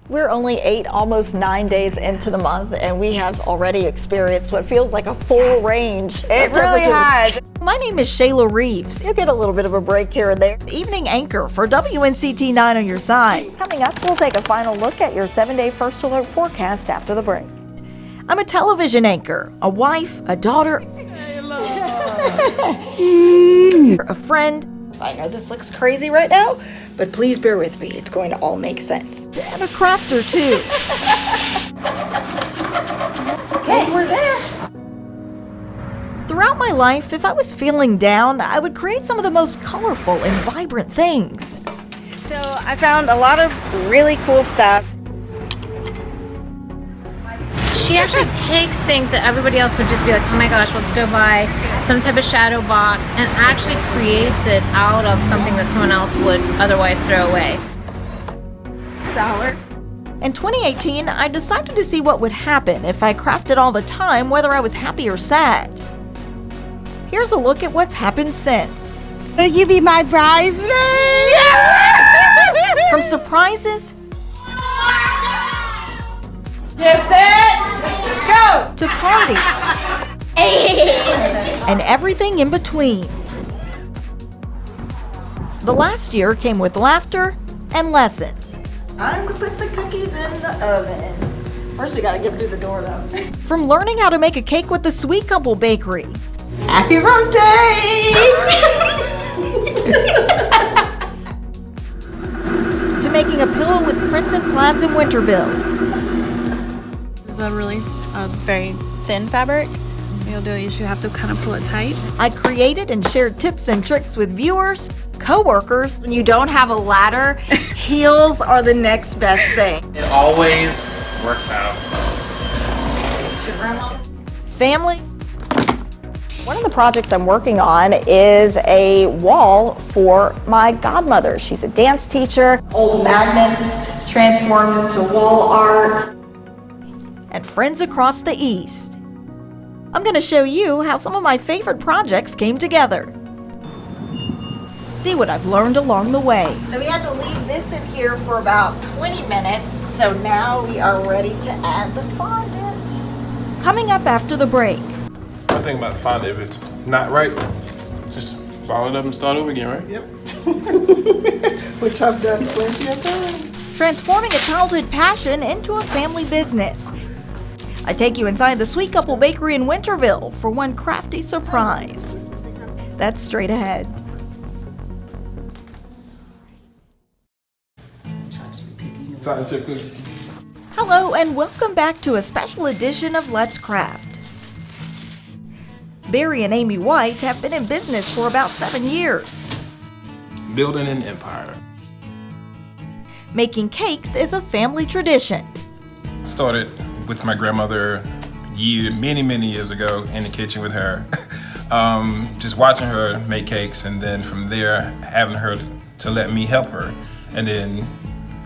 We're only 8, almost 9 days into the month, and we have already experienced what feels like a full range. It really has. My name is Shayla Reaves, You'll get a little bit of a break here and there. evening anchor for WNCT 9 on your side. Coming up, we'll take a final look at your 7-day first alert forecast after the break. I'm a television anchor, a wife, a daughter, a friend, I know this looks crazy right now, but please bear with me. It's going to all make sense. and a crafter too. Okay, we're there. Throughout my life, if I was feeling down, I would create some of the most colorful and vibrant things. So I found a lot of really cool stuff. She actually takes things that everybody else would just be like, oh my gosh, let's go buy some type of shadow box, and actually creates it out of something that someone else would otherwise throw away. In 2018, I decided to see what would happen if I crafted all the time, whether I was happy or sad. Here's a look at what's happened since. Will you be my bridesmaid? From surprises to parties and everything in between. The last year came with laughter and lessons. Time to put the cookies in the oven. First, we gotta get through the door, though. From learning how to make a cake with the Sweet Couple Bakery Happy birthday! to making a pillow with prints and plaids in Winterville. This is a really very thin fabric. What you'll do is you have to kind of pull it tight. I created and shared tips and tricks with viewers, co-workers, When you don't have a ladder, heels are the next best thing. It always works out. family, One of the projects I'm working on is a wall for my godmother. She's a dance teacher. Old magnets transformed into wall art. and friends across the East. I'm going to show you how some of my favorite projects came together. See what I've learned along the way. So we had to leave this in here for about 20 minutes. So now we are ready to add the fondant. Coming up after the break. One thing about the fondant, if it's not right, just ball it up and start over again, right? Yep. Which I've done plenty of times. Transforming a childhood passion into a family business. I take you inside the Sweet Couple Bakery in Winterville for one crafty surprise. That's straight ahead. Chocolate chip cookie. Hello and welcome back to a special edition of Let's Craft. Barry and Amy White have been in business for about 7 years. Building an empire. Making cakes is a family tradition. Started with my grandmother many years ago in the kitchen with her. Just watching her make cakes, and then from there having her to let me help her. And then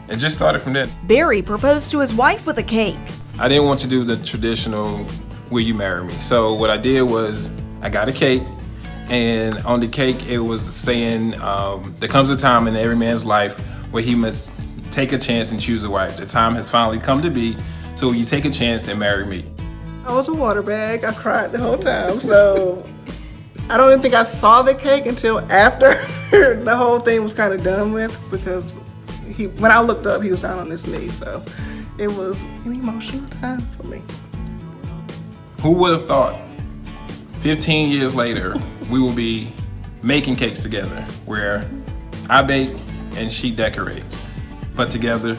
it just started from there. Barry proposed to his wife with a cake. I didn't want to do the traditional will you marry me? So what I did was I got a cake, and on the cake it was saying there comes a time in every man's life where he must take a chance and choose a wife. The time has finally come to be, so you take a chance and marry me. I was a water bag. I cried the whole time. So I don't even think I saw the cake until after the whole thing was kind of done with, because when I looked up, he was down on his knee. So it was an emotional time for me. Who would have thought 15 years later we will be making cakes together, where I bake and she decorates, but together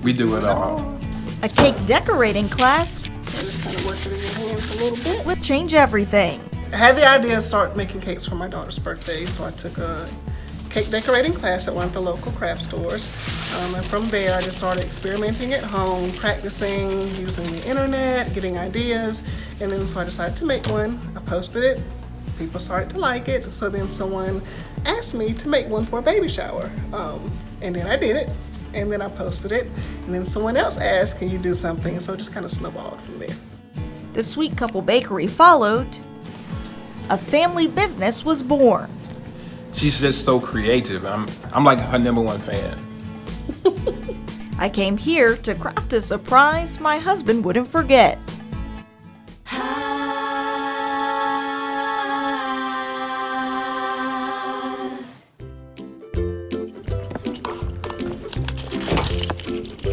we do it all. A cake decorating class Just kind of working in your hands a little bit. would change everything. I had the idea to start making cakes for my daughter's birthday, so I took a cake decorating class at one of the local craft stores. And from there, I just started experimenting at home, practicing, using the internet, getting ideas. And then so I decided to make one. I posted it. People started to like it. So then someone asked me to make one for a baby shower. And then I did it. And then I posted it. And then someone else asked, can you do something? And so it just kind of snowballed from there. The Sweet Couple Bakery followed. A family business was born. She's just so creative. I'm like her #1 fan. I came here to craft a surprise my husband wouldn't forget.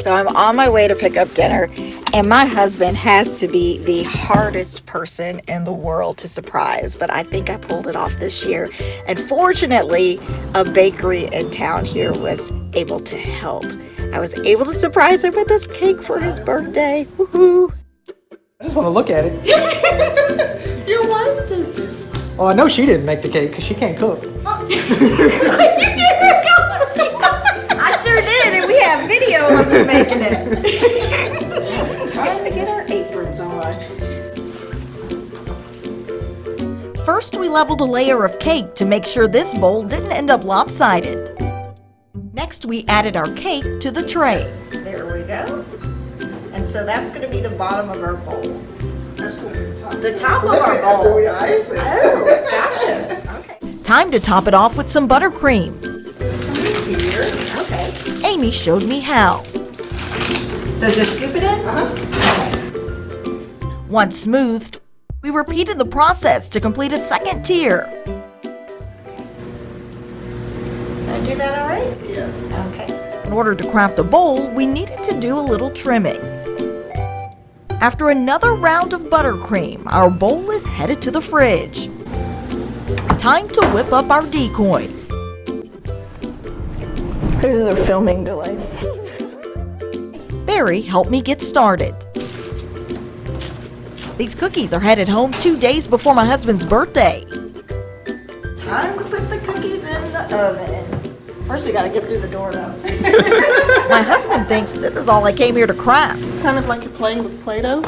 So I'm on my way to pick up dinner, and my husband has to be the hardest person in the world to surprise, but I think I pulled it off this year. And fortunately, a bakery in town here was able to help. I was able to surprise him with this cake for his birthday. Woohoo! I just want to look at it. Your wife did this. Oh, I know she didn't make the cake because she can't cook. I sure did, and we have video of you making it. Time to get our aprons on. First, we leveled a layer of cake to make sure this bowl didn't end up lopsided. Next, we added our cake to the tray. There we go. And so that's going to be the bottom of our bowl. The top of our bowl. Oh, gotcha. Okay. Time to top it off with some buttercream. Here. Okay. Amy showed me how. So just scoop it in? Once smoothed, we repeated the process to complete a second tier. Did I do that all right? Yeah. Okay. In order to craft a bowl, we needed to do a little trimming. After another round of buttercream, our bowl is headed to the fridge. Time to whip up our decoy. There's a filming delay. Barry helped me get started. These cookies are headed home 2 days before my husband's birthday. Time to put the cookies in the oven. First, we gotta get through the door, though. My husband thinks this is all I came here to craft. It's kind of like you're playing with Play-Doh.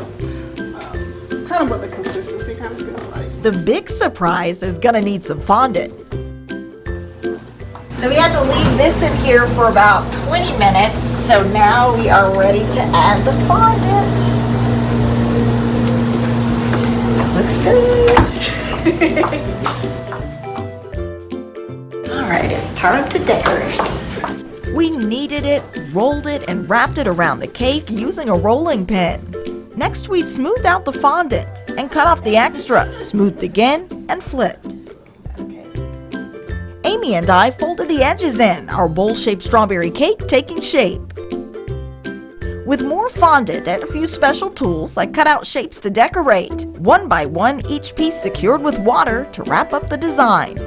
Kind of what the consistency kind of feels like. The big surprise is gonna need some fondant. So we had to leave this in here for about 20 minutes. So now we are ready to add the fondant. Looks good. All right, it's time to decorate. We kneaded it, rolled it, and wrapped it around the cake using a rolling pin. Next, we smoothed out the fondant and cut off the extra, smoothed again, and flipped. Amy and I folded the edges in, our bowl-shaped strawberry cake taking shape. With more fondant and a few special tools, I cut out shapes to decorate. One by one, each piece secured with water to wrap up the design.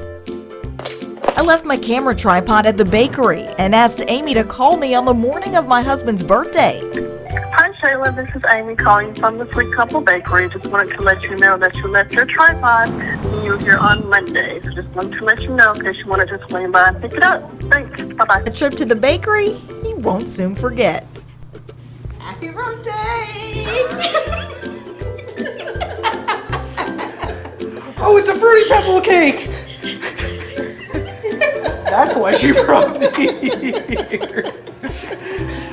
I left my camera tripod at the bakery and asked Amy to call me on the morning of my husband's birthday. Hi Shayla, this is Amy calling from the Sweet Couple Bakery. Just wanted to let you know that you left your tripod when you were here on Monday. So just wanted to let you know in case you wanted to swing by and pick it up. Thanks, bye-bye. A trip to the bakery he won't soon forget. Happy birthday! Oh, it's a Fruity Pebble cake! That's why she brought me here.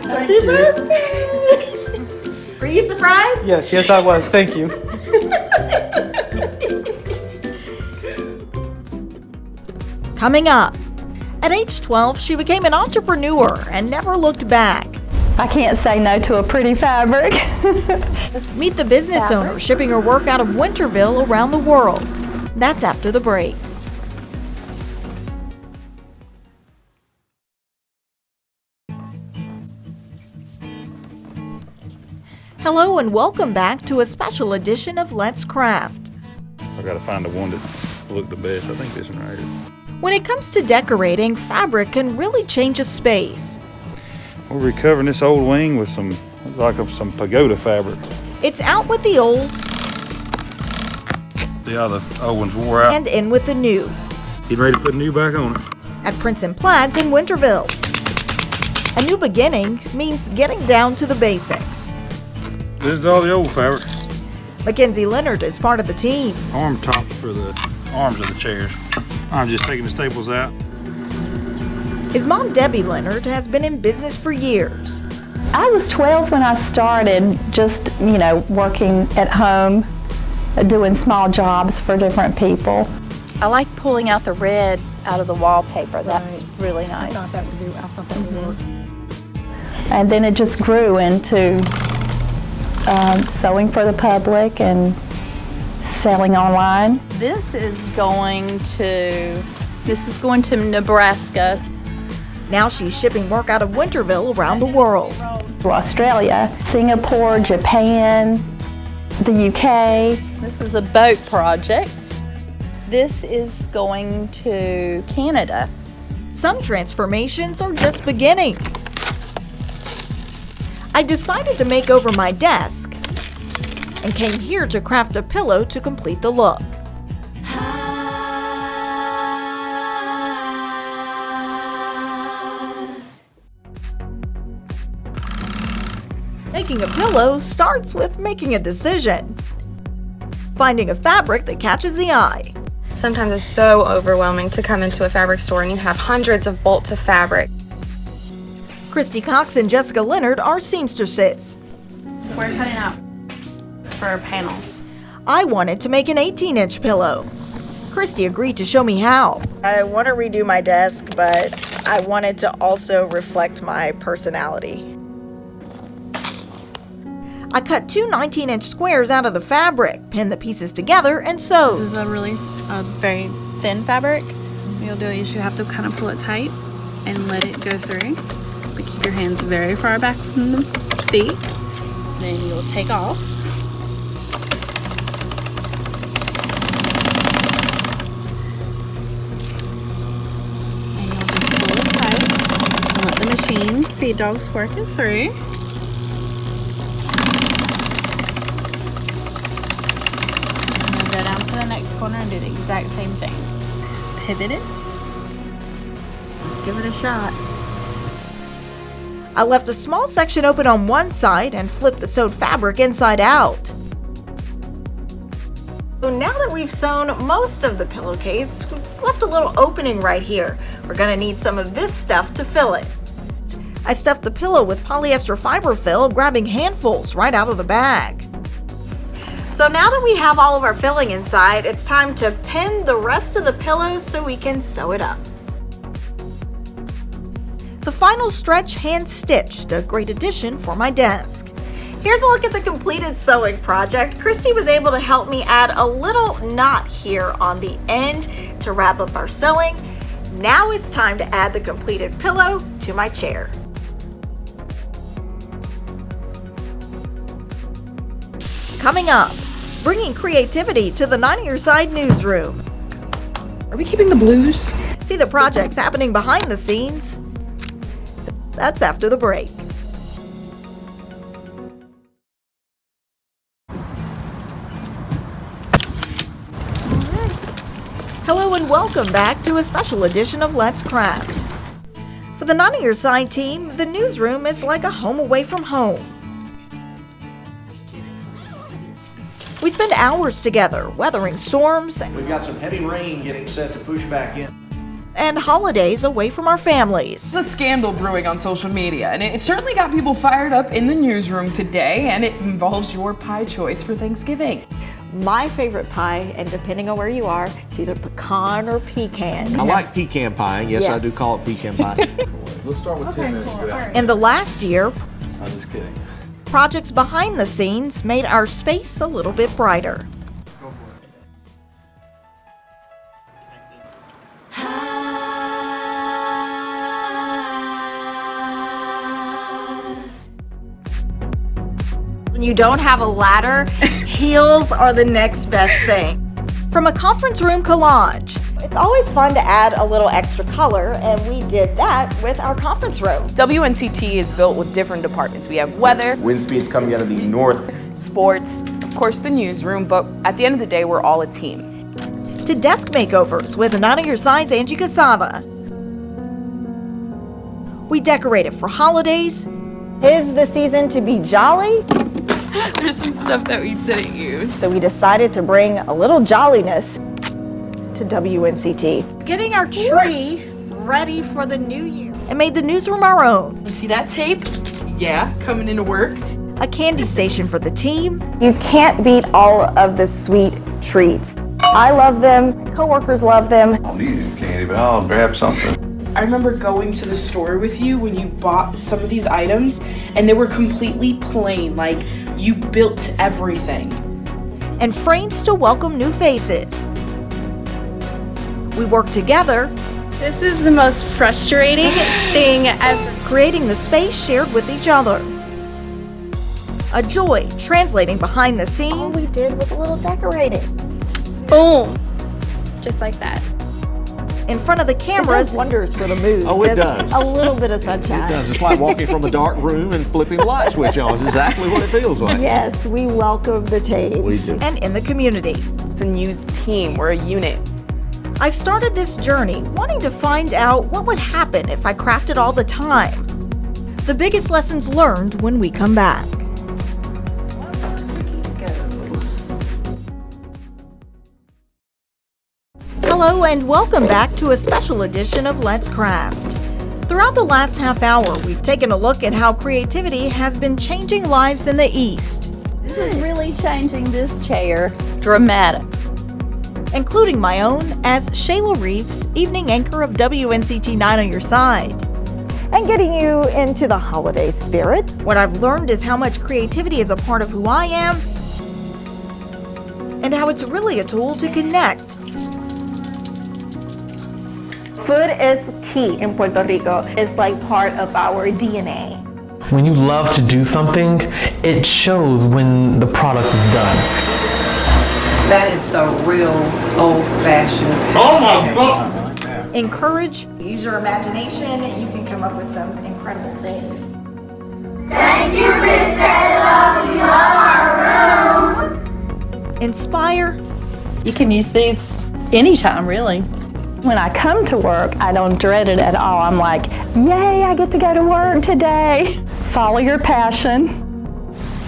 Thank you. Were you surprised? Yes, I was. Thank you. Coming up, at age 12, she became an entrepreneur and never looked back. I can't say no to a pretty fabric. Meet the business owner shipping her work out of Winterville around the world. That's after the break. Hello and welcome back to a special edition of Let's Craft. I gotta find the one that looked the best. I think this one right here. When it comes to decorating, fabric can really change a space. We're recovering this old wing with some pagoda fabric. It's out with the old The other old ones wore out. and in with the new Getting ready to put a new back on it. at Prince & Plaid's in Winterville. A new beginning means getting down to the basics. This is all the old fabric. Mackenzie Leonard is part of the team. Arm tops for the arms of the chairs. I'm just taking the staples out. His mom, Debbie Leonard, has been in business for years. I was 12 when I started just, working at home, doing small jobs for different people. I like pulling out the red out of the wallpaper. That's really nice. I thought that would work. And then it just grew into sewing for the public and selling online. This is going to Nebraska. Now she's shipping work out of Winterville around the world. To Australia, Singapore, Japan, the UK. This is a boat project. This is going to Canada. Some transformations are just beginning. I decided to make over my desk and came here to craft a pillow to complete the look. Making a pillow starts with making a decision. Finding a fabric that catches the eye. Sometimes it's so overwhelming to come into a fabric store and you have hundreds of bolts of fabric. Christy Cox and Jessica Leonard are seamstresses. We're cutting out for our panels. I wanted to make an 18-inch pillow. Christy agreed to show me how. I want to redo my desk, but I wanted to also reflect my personality. I cut two 19-inch squares out of the fabric, pinned the pieces together, and sewed. This is a very thin fabric. What you'll do is you have to kind of pull it tight and let it go through. But keep your hands very far back from the feet. Then you'll take off. And you'll just pull it tight and let the machine feed dogs work it through. Go down to the next corner and do the exact same thing. Pivot it. Let's give it a shot. I left a small section open on one side and flipped the sewed fabric inside out. So now that we've sewn most of the pillowcase, we've left a little opening right here. We're gonna need some of this stuff to fill it. I stuffed the pillow with polyester fiber fill, grabbing handfuls right out of the bag. So now that we have all of our filling inside, it's time to pin the rest of the pillow so we can sew it up. The final stretch hand-stitched, a great addition for my desk. Here's a look at the completed sewing project. Christy was able to help me add a little knot here on the end to wrap up our sewing. Now it's time to add the completed pillow to my chair. Coming up, bringing creativity to the 90 Your Side newsroom. Are we keeping the blues? See the projects happening behind the scenes. That's after the break. Hello and welcome back to a special edition of Let's Craft. For the 90 Your Side team, the newsroom is like a home away from home. We spend hours together, weathering storms. We've got some heavy rain getting set to push back in. And holidays away from our families. There's a scandal brewing on social media, and it certainly got people fired up in the newsroom today, and it involves your pie choice for Thanksgiving. My favorite pie, and depending on where you are, it's either pecan or pecan. I like pecan pie. Yes, I do call it pecan pie. Let's start with 10 minutes. In the last year, I'm just kidding. projects behind the scenes made our space a little bit brighter. When you don't have a ladder, heels are the next best thing. From a conference room collage. It's always fun to add a little extra color, and we did that with our conference room. WNCT is built with different departments. We have weather, wind speeds coming out of the north, sports, of course the newsroom, but at the end of the day, we're all a team. To desk makeovers with 90 Your Side's Angie Casava. We decorated for holidays. Is the season to be jolly? There's some stuff that we didn't use. So we decided to bring a little jolliness to WNCT. Getting our tree ready for the new year. And made the newsroom our own. You see that tape? Yeah, coming into work. A candy station for the team. You can't beat all of the sweet treats. I love them, coworkers love them. I don't need any candy, but I'll grab something. I remember going to the store with you when you bought some of these items and they were completely plain, like you built everything. And frames to welcome new faces. We work together. This is the most frustrating thing ever. Creating the space shared with each other. A joy translating behind the scenes. All we did was a little decorating. Boom. Just like that. In front of the cameras. It does wonders for the mood. Oh, it Just does. A little bit of sunshine. It does. It's like walking from a dark room and flipping the light switch on. It's exactly what it feels like. Yes, we welcome the change. We do. And in the community. It's a news team. We're a unit. I started this journey wanting to find out what would happen if I crafted all the time. The biggest lessons learned when we come back. Hello and welcome back to a special edition of Let's Craft. Throughout the last half hour, we've taken a look at how creativity has been changing lives in the East. This is really changing this chair. Dramatic. Including my own as Shayla Reaves, evening anchor of WNCT 9 on your side. And getting you into the holiday spirit. What I've learned is how much creativity is a part of who I am and how it's really a tool to connect. Food is key in Puerto Rico. It's like part of our DNA. When you love to do something, it shows when the product is done. That is the real old-fashioned. Oh my God! Encourage. Use your imagination. You can come up with some incredible things. Thank you, Miss Shayla. We love our room. Inspire. You can use these anytime, really. When I come to work, I don't dread it at all. I'm like, yay, I get to go to work today. Follow your passion.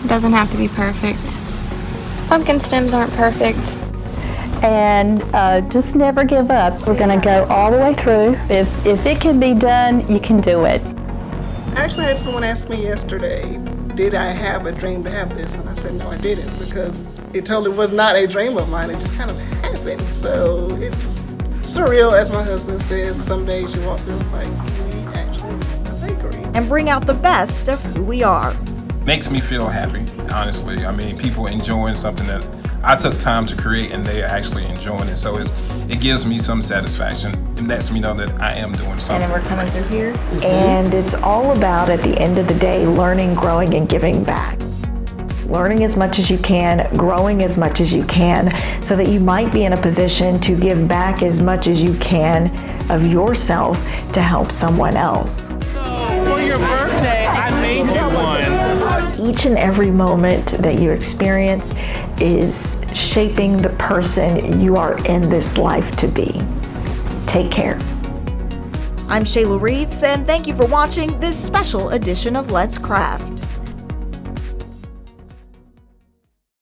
It doesn't have to be perfect. Pumpkin stems aren't perfect. And just never give up. We're gonna go all the way through. If it can be done, you can do it. I actually had someone ask me yesterday, did I have a dream to have this? And I said, no, I didn't, because it totally was not a dream of mine. It just kind of happened. So it's surreal, as my husband says. Some days you walk through like, we actually have a bakery. And bring out the best of who we are. Makes me feel happy, honestly. I mean, people enjoying something that I took time to create and they're actually enjoying it. So it gives me some satisfaction and lets me know that I am doing something. And then we're coming through here. And it's all about, at the end of the day, learning, growing, and giving back. Learning as much as you can, growing as much as you can, so that you might be in a position to give back as much as you can of yourself to help someone else. For your birthday, I made you one. Each and every moment that you experience is shaping the person you are in this life to be. Take care. I'm Shayla Reaves, and thank you for watching this special edition of Let's Craft.